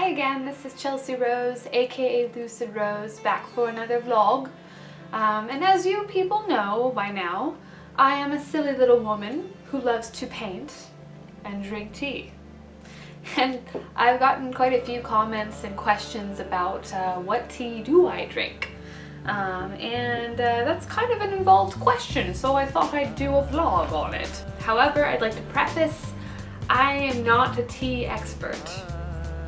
Hi again, this is Chelsea Rose, aka Lucid Rose, back for another vlog. And as you people know by now, I am a silly little woman who loves to paint and drink tea. And I've gotten quite a few comments and questions about what tea do I drink. That's kind of an involved question, so I thought I'd do a vlog on it. However, I'd like to preface, I am not a tea expert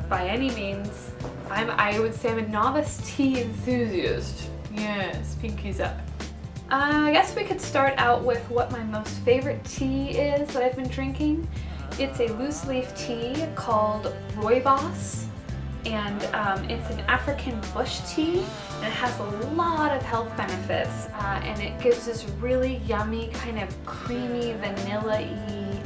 by any means. I would say I'm a novice tea enthusiast. Yes, pinkies up. I guess we could start out with what my most favorite tea is that I've been drinking. It's a loose leaf tea called Rooibos, and it's an African bush tea, and it has a lot of health benefits, and it gives this really yummy, kind of creamy, vanilla-y,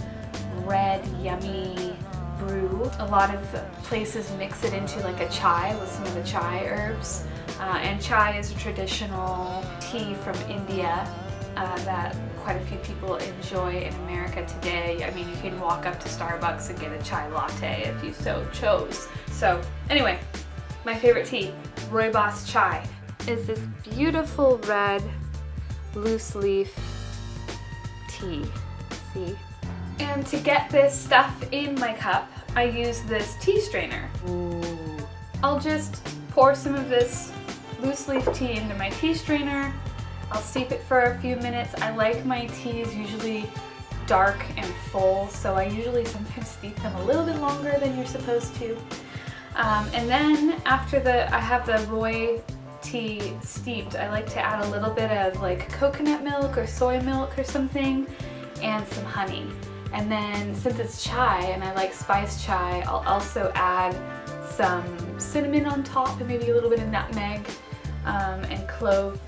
red, yummy brew. A lot of places mix it into like a chai with some of the chai herbs, and chai is a traditional tea from India that quite a few people enjoy in America today. I mean, you can walk up to Starbucks and get a chai latte if you so chose. So anyway, my favorite tea, Rooibos chai, is this beautiful red loose leaf tea. See? And to get this stuff in my cup, I use this tea strainer. Ooh. I'll just pour some of this loose leaf tea into my tea strainer. I'll steep it for a few minutes. I like my teas usually dark and full, so I usually sometimes steep them a little bit longer than you're supposed to. And then after I have the Roy tea steeped, I like to add a little bit of like coconut milk or soy milk or something, and some honey. And then since it's chai and I like spiced chai, I'll also add some cinnamon on top and maybe a little bit of nutmeg and clove.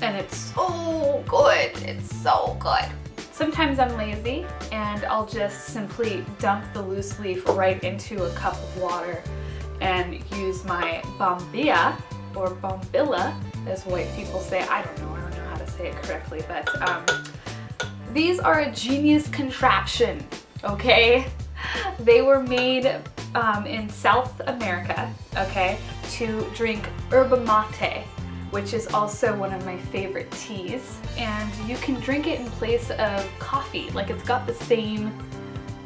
And it's so good, it's so good. Sometimes I'm lazy and I'll just simply dump the loose leaf right into a cup of water and use my bombilla, or bombilla as white people say. I don't know how to say it correctly, but these are a genius contraption, okay? They were made in South America, okay, to drink yerba mate, which is also one of my favorite teas. And you can drink it in place of coffee. Like, it's got the same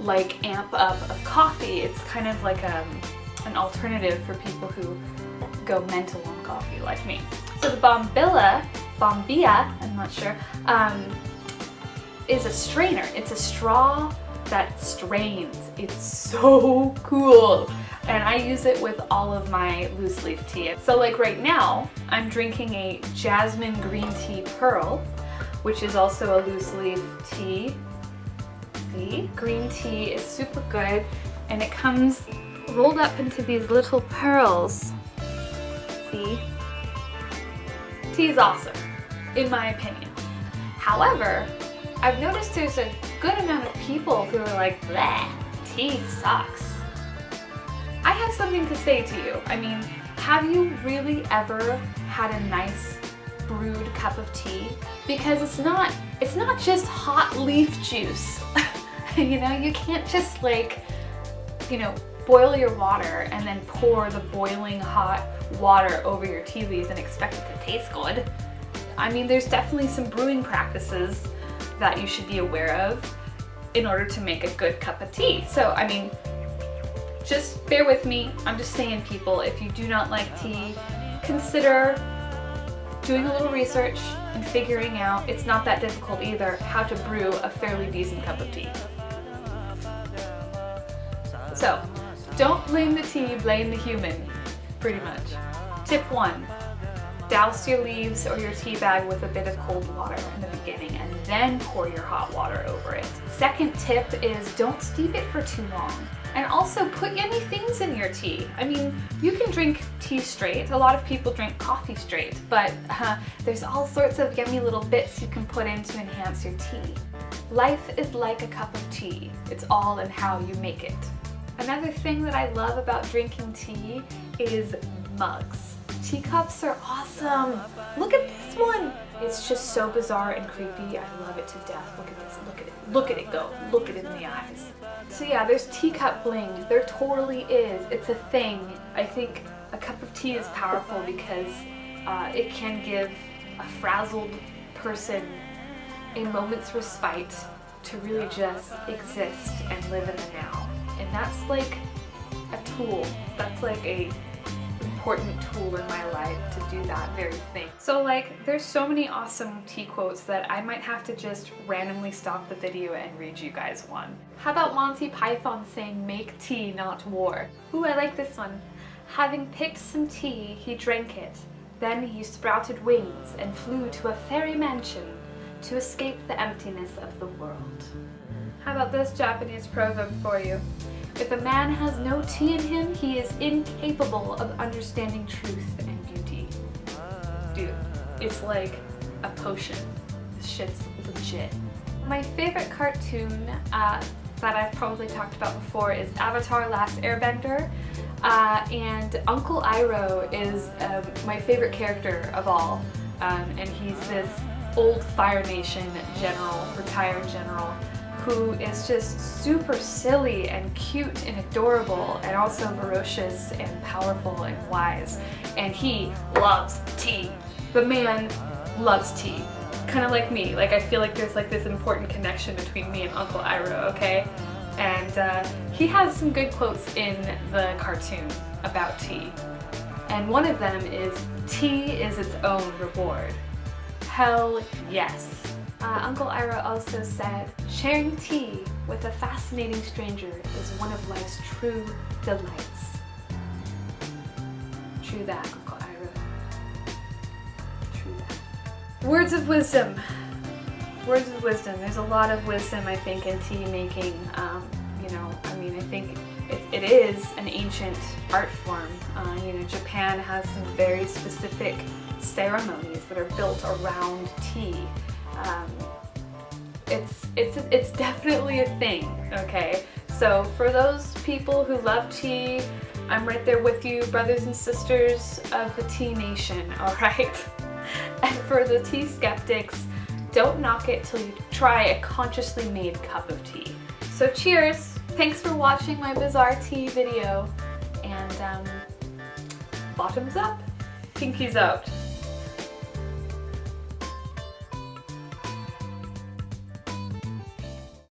like amp up of coffee. It's kind of like an alternative for people who go mental on coffee like me. So the bombilla, I'm not sure, is a strainer. It's a straw that strains. It's so cool. And I use it with all of my loose leaf tea. So like right now, I'm drinking a jasmine green tea pearl, which is also a loose leaf tea. See? Green tea is super good, and it comes rolled up into these little pearls. See? Tea is awesome, in my opinion. However, I've noticed there's a good amount of people who are like, bleh, tea sucks. I have something to say to you. I mean, have you really ever had a nice brewed cup of tea? Because it's not just hot leaf juice. You know, you can't just like, you know, boil your water and then pour the boiling hot water over your tea leaves and expect it to taste good. I mean, there's definitely some brewing practices that you should be aware of in order to make a good cup of tea. So, I mean, just bear with me. I'm just saying, people, if you do not like tea, consider doing a little research and figuring out, it's not that difficult either, how to brew a fairly decent cup of tea. So, don't blame the tea, blame the human, pretty much. Tip 1. Douse your leaves or your tea bag with a bit of cold water in the beginning and then pour your hot water over it. Second tip is don't steep it for too long. And also put yummy things in your tea. I mean, you can drink tea straight. A lot of people drink coffee straight, but there's all sorts of yummy little bits you can put in to enhance your tea. Life is like a cup of tea. It's all in how you make it. Another thing that I love about drinking tea is mugs. teacups are awesome. Look at this one. It's just so bizarre and creepy. I love it to death. Look at this. Look at it. Look at it go. Look at it in the eyes. So yeah, there's teacup bling. There totally is. It's a thing. I think a cup of tea is powerful because it can give a frazzled person a moment's respite to really just exist and live in the now. And that's like a tool. That's like a important tool in my life to do that very thing. So like, there's so many awesome tea quotes that I might have to just randomly stop the video and read you guys one. How about Monty Python saying, "Make tea, not war"? Ooh, I like this one. Having picked some tea, he drank it. Then he sprouted wings and flew to a fairy mansion to escape the emptiness of the world. How about this Japanese proverb for you? If a man has no tea in him, he is incapable of understanding truth and beauty. Dude, it's like a potion. This shit's legit. My favorite cartoon that I've probably talked about before is Avatar: Last Airbender. And Uncle Iroh is my favorite character of all. And he's this old Fire Nation general, retired general, who is just super silly and cute and adorable and also ferocious and powerful and wise. And he loves tea. The man loves tea. Kind of like me. Like, I feel like there's like this important connection between me and Uncle Iroh, okay? And he has some good quotes in the cartoon about tea. And one of them is, "Tea is its own reward." Hell yes. Uncle Iroh also said, "Sharing tea with a fascinating stranger is one of life's true delights." True that, Uncle Iroh. True that. Words of wisdom. Words of wisdom. There's a lot of wisdom, I think, in tea making. You know, I mean, I think it is an ancient art form. You know, Japan has some very specific ceremonies that are built around tea. It's definitely a thing, okay? So for those people who love tea, I'm right there with you, brothers and sisters of the tea nation, alright? And for the tea skeptics, don't knock it till you try a consciously made cup of tea. So cheers! Thanks for watching my bizarre tea video, and bottoms up, pinkies out.